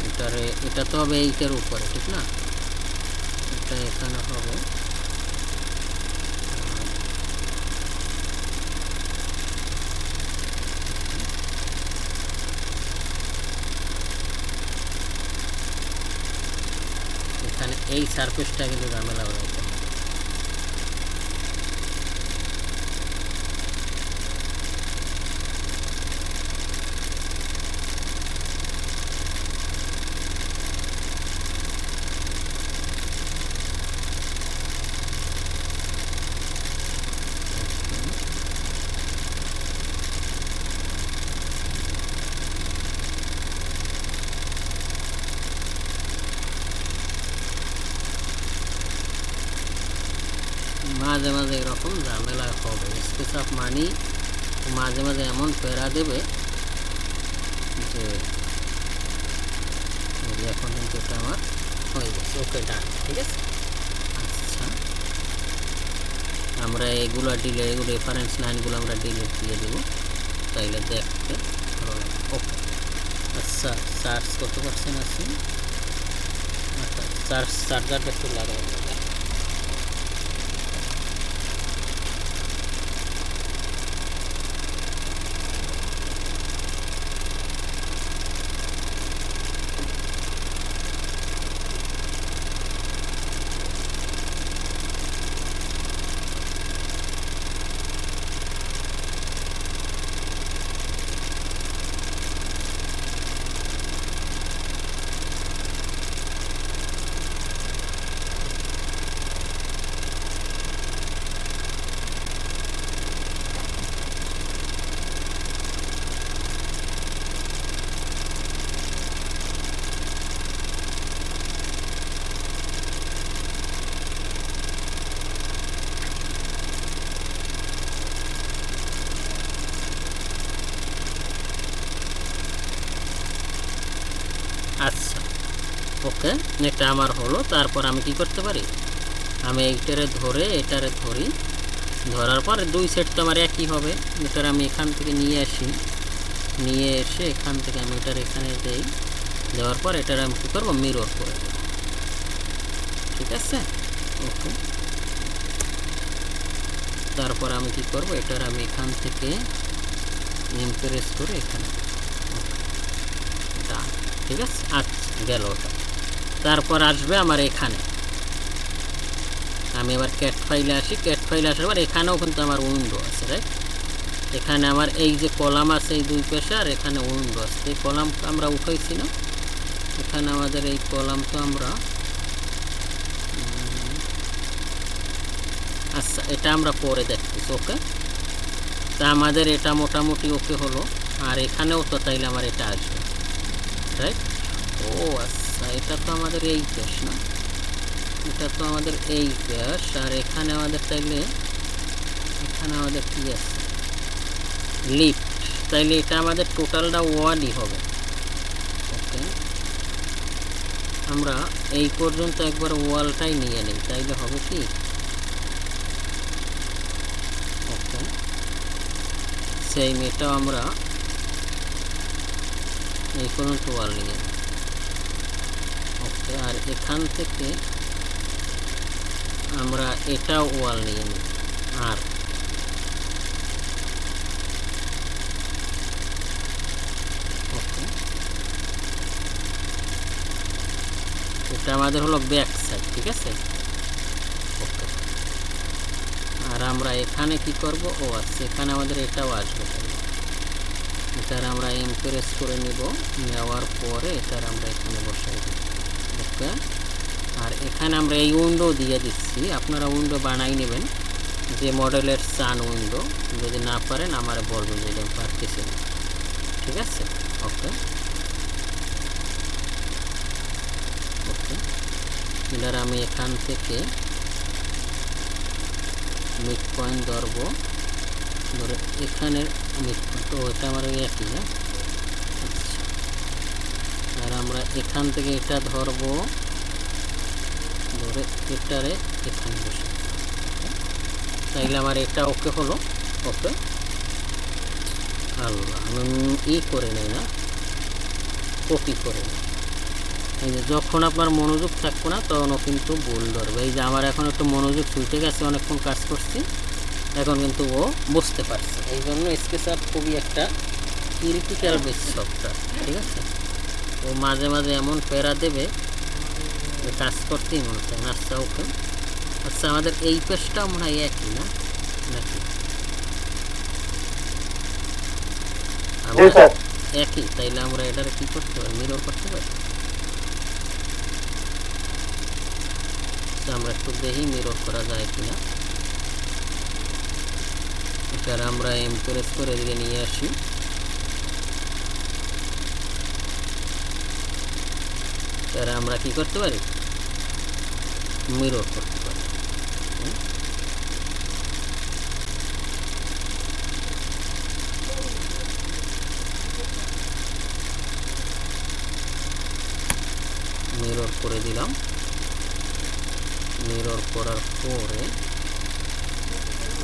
এটারে, এটা তো হবে এইটার উপরে ঠিক না, এটা এখানে হবে এখানে, এই সারফেসটা কিন্তু ঝামেলা হবে। মাঝে মাঝে এরকম ঝামেলা হবে। স্কেচআপ মানি মাঝে মাঝে এমন প্যারা দেবে যে এখন কিন্তু এটা আমার হয়ে গেছে। ওকে, ডান, ঠিক আছে। আচ্ছা, আমরা এগুলো রেফারেন্স লাইনগুলো আমরা ডিলিট দিয়ে দেবো, তাইলে দেখতে ভালো লাগে। ওকে, আচ্ছা, চার্জ কত পার্সেন্ট আছে? আচ্ছা, চার্জারটা একটু লাগাই। আচ্ছা, ওকে, এটা আমার হলো। তারপর আমি কি করতে পারি, আমি এইটারে ধরে এটারে ধরি, ধরার পর দুই সেট তো আমার একই হবে। এটার আমি এখান থেকে নিয়ে আসি, নিয়ে এসে এখান থেকে আমি এটার এখানে দেই, দেওয়ার পর এটার আমি কী করবো, মিরর করে দেব। ঠিক আছে, ওকে। তারপর আমি কি করব, এটার আমি এখান থেকে ইমপ্রেস করে এখানে, ডান, ঠিক আছে। আচ্ছা, গেল ওটা। তারপর আসবে আমার এখানে, আমি এবার ক্যাট ফাইলে আসি। ক্যাট ফাইলে আসার পর এখানেও কিন্তু আমার উইন্ডো আছে, রাইট? এখানে আমার এই যে কলাম আছে এই দুই পাশে, আর এখানে উইন্ডো আছে। এই কলাম আমরা উঠাইছি না, এখানে আমাদের এই কলাম তো আমরা, আচ্ছা, এটা আমরা পরে দেখতেছি। ওকে, তা আমাদের এটা মোটামুটি ওকে হলো। আর এখানেও তো তাইলে আমার এটা আসবে, রাইট? ও আচ্ছা, এটা তো আমাদের এই পেশ না, এটা তো আমাদের এই পেশ। আর এখানে আমাদের তাইলে এখানে আমাদের কি আছে, লিফট। তাইলে এটা আমাদের টোটালটা ওয়ানই হবে। ওকে, আমরা এই পর্যন্ত একবার ওয়ালটাই নিয়ে নিই, তাইলে হবে কি? ওকে, সেই মেয়েটাও আমরা এই পর্যন্ত ওয়াল নিয়ে নিই। ওকে, আর এখান থেকে আমরা এটাও ওয়াল নিয়ে নিই। আর ওকে, এটা আমাদের হলো ব্যাক সাইড, ঠিক আছে। ওকে, আর আমরা এখানে কি করব, ও আচ্ছা, এখানে আমাদের এটাও আসবে। এটার আমরা ইমপ্রেস করে নিব, নেওয়ার পরে এটার আমরা এখানে বসাই দিব। ওকে, আর এখানে আমরা এই উইন্ডো দিয়ে দিচ্ছি। আপনারা উইন্ডো বানাই নেবেন যে মডেলের চান উইন্ডো, যদি না পারেন আমার বলবেন যে আমি পারতেছি না, ঠিক আছে। ওকে, ওকে, এবার আমি এখান থেকে মিড পয়েন্ট ধরবো, ধরে এখানের মিড পয়েন্ট, তো এটা আমার একই না। আচ্ছা, আর আমরা এখান থেকে এটা ধরবো, ধরে এটারে এখানে বসে, তাইলে আমার এটা ওকে হলো। ওকে, আল্লাহ, আমি করে নেই না, কপি করে নেই। এই যে যখন আপনার মনোযোগ থাকবে না তখনও কিন্তু ভুল ধরবে। এই যে আমার এখন একটু মনোযোগ ছুটে গেছে, অনেকক্ষণ কাজ করছি, এখন কিন্তু ও বুঝতে পারছে। এই জন্য স্কেচআপ খুবই একটা ক্রিটিক্যাল বেস সফটওয়্যার, ঠিক আছে। ও মাঝে মাঝে এমন প্যারা দেবে যে কাজ করতেই মনে চায় না। আচ্ছা, ওকে, আচ্ছা, আমাদের এই পেজটাও মনে হয় একই না, নাকি একই? তাইলে আমরা এটার কি করতে পারি, মিরর করতে পারি। আমরা একটু দেখি মিরর করা যায় কিনা। এটার আমরা ইমপ্রেস করে দিকে নিয়ে আসি। এটার আমরা কি করতে পারি, মিরর করতে পারি। করে দিলাম। মিরর করার পরে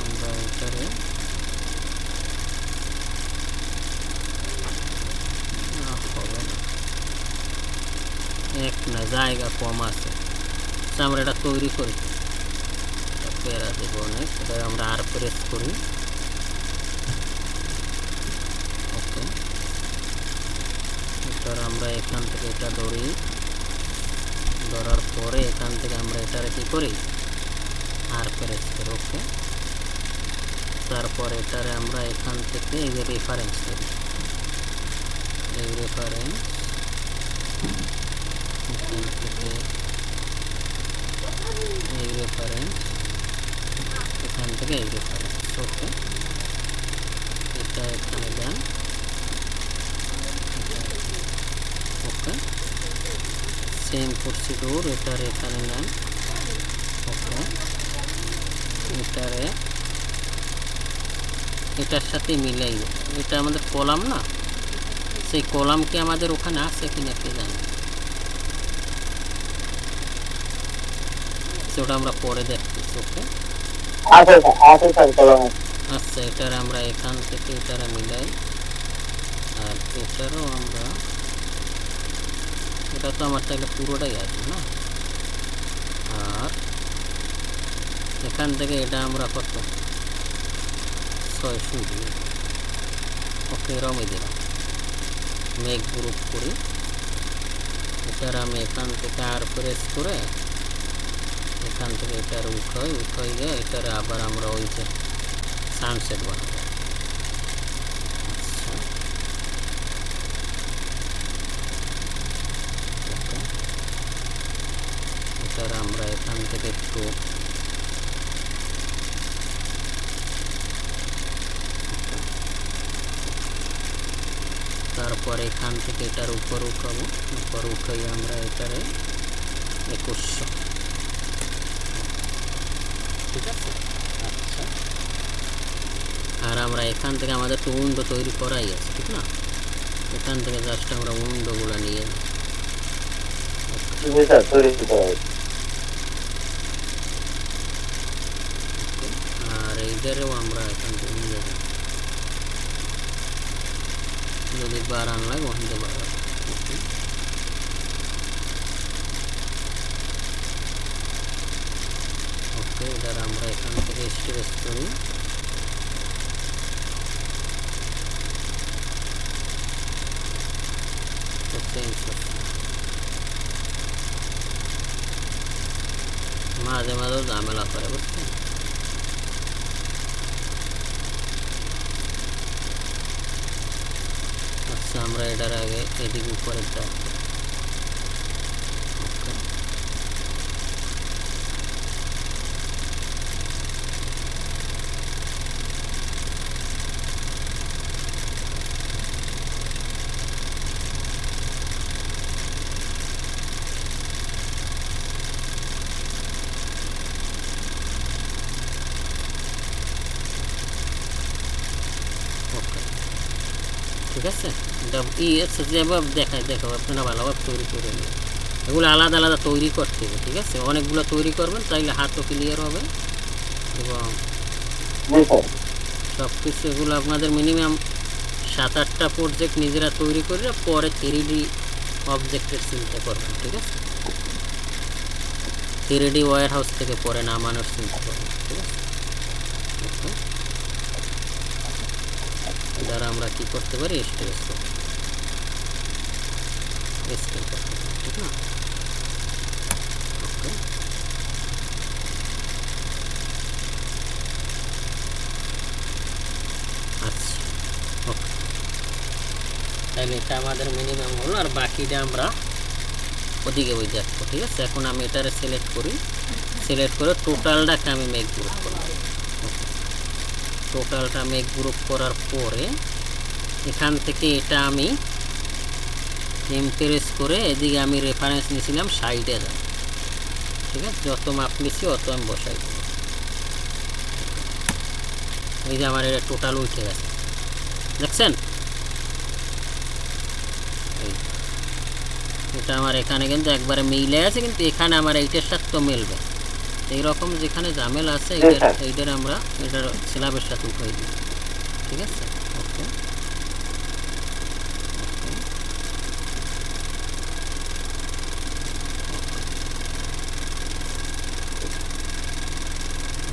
আমরা এটারে হবে না, এক না জায়গা কম আছে, আমরা এটা তৈরি করি, প্যারা দেব অনেক, এটা আমরা আর প্রেস করি। ওকে, এটার আমরা এখান থেকে এটা ধরি, ধরার পরে এখান থেকে আমরা এটারে কি করি, আর প্রেস করি। ওকে, তারপর এটারে আমরা এখান থেকে এই যে রেফারেন্স করি, এই রেফারেন্স এখান থেকে এই রেফারেন্স, এখান থেকে এই রেফারেন্স। ওকে, এটা এখানে দেন। ওকে, সেম প্রসিডিউর এটার এখানে নেন। ওকে, এটারে এটার সাথে মিলাই, এটা আমাদের কলাম না, সেই কলাম কি আমাদের ওখানে আছে কিনা কে জানি, সেটা আমরা পরে দেখতেছি। ওকে, আচ্ছা, এটার আমরা এখান থেকে এটারে মিলাই, আর এটারও আমরা, এটা তো আমার তাহলে পুরোটাই আছে না, আর এখান থেকে এটা আমরা কত 600 দিই। ওকে, এরমই দিলাম, মেক গ্রুপ করি, এটার আমি এখান থেকে আর প্রেস করে এখান থেকে এটার উঠাই গিয়ে এটার আবার আমরা ওই যে সানসেট বানাবো। আচ্ছা, এটার আমরা এখান থেকে একটু তারপর এখান থেকে এটার উপর উঠাবো, উপর উঠাই আমরা এটারে 2100। ঠিক আছে, আচ্ছা, আর আমরা এখান থেকে আমাদের তো উইন্ডো তৈরি করাই আছে, ঠিক না, এখান থেকে জাস্ট আমরা উইন্ডোগুলো নিয়ে আর এইটারেও আমরা এখান থেকে নিয়ে যাবো, যদি বাড়ান লাগে ওখান থেকে বাড়াবো। ওকে, এটার আমরা এখান থেকে স্ট্রেস করি, মাঝে মাঝেও ঝামেলা করে, বুঝছেন। আচ্ছা, আমরা এটার আগে এদিকে উপরে যাই। ঠিক আছে, যেভাবে দেখায় দেখাবো, আপনারা ভালোভাবে তৈরি করে নিন, এগুলো আলাদা আলাদা তৈরি করতে হবে। ঠিক আছে, অনেকগুলো তৈরি করবেন, তাইলে হাতও ক্লিয়ার হবে এবং সব কিছু এগুলো আপনাদের মিনিমাম 7-8টা প্রজেক্ট নিজেরা তৈরি করে পরে 3D অবজেক্টের চিন্তা করবেন। ঠিক আছে, 3D ওয়্যার হাউস থেকে পরে নামানোর চিন্তা করবেন। ঠিক আছে, দ্বারা আমরা কি করতে পারি, স্কেল করতে পারি, ঠিক না। ওকে, আচ্ছা, ওকে, তাহলে এটা আমাদের মিনিমাম হলো, আর বাকিটা আমরা ওদিকে ওই দেখবো। ঠিক আছে, এখন আমি এটারে সিলেক্ট করি, সিলেক্ট করে টোটালটাকে আমি মেক গ্রুপ করব। টোটালটা মেক গ্রুপ করার পরে এখান থেকে এটা আমি এমপ্রেস করে এদিকে আমি রেফারেন্স নিয়েছিলাম সাইডে যাব। ঠিক আছে, যত মাপ নিচ্ছি অত আমি বসাই দেব। এই যে আমার এটা টোটাল উঠে গেছে, দেখছেন। এটা আমার এখানে কিন্তু একবারে মিলে আছে, কিন্তু এখানে আমার এইটার সাথে তো মিলবে। এইরকম যেখানে ঝামেলা আছে এইটার আমরা এটার সিলাবের সাথে উঠাই দিই। ঠিক আছে, ওকে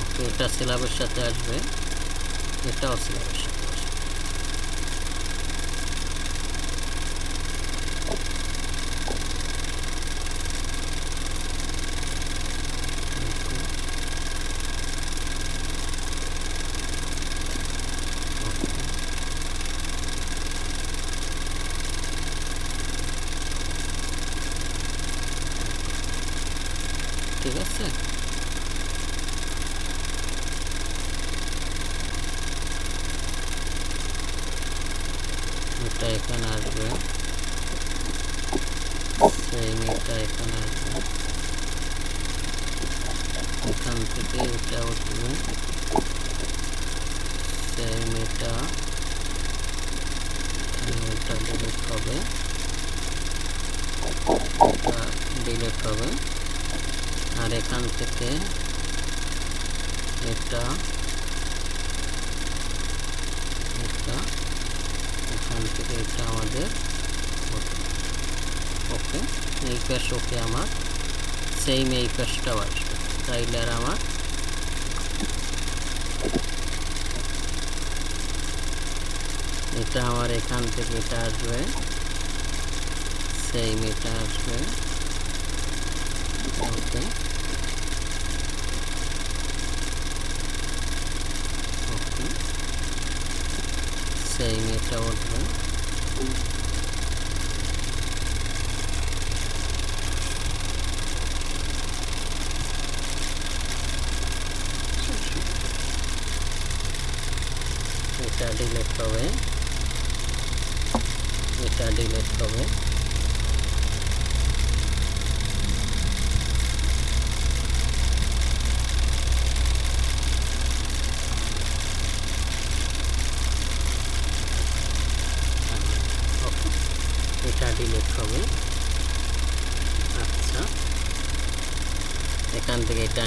ওকে, এটা সিলাবের সাথে আসবে, এটাও সিলাবের সাথে আসবে। ঠিক আছে, এটা এখানে আসবে, সেম এটা এখানে আসবে, এখান থেকে এটা উঠবে, সেম এটা ডিলিট হবে, এটা ডিলিট হবে। আর এখান থেকে এটা এখান থেকে এটা আমাদের ওকে, এই পাশ ওকে, আমার সেম এই পাশটাও আসবে, তাইলে আর আমার এটা আমার এখান থেকে এটা আসবে, সেম এটা আসবে, ওকে ওকে, সেম এটা উঠবে, এটা ডিলিট হবে, এটা ডিলিট হবে, এটা ডিলিট হবে। আচ্ছা, এখান থেকে এটা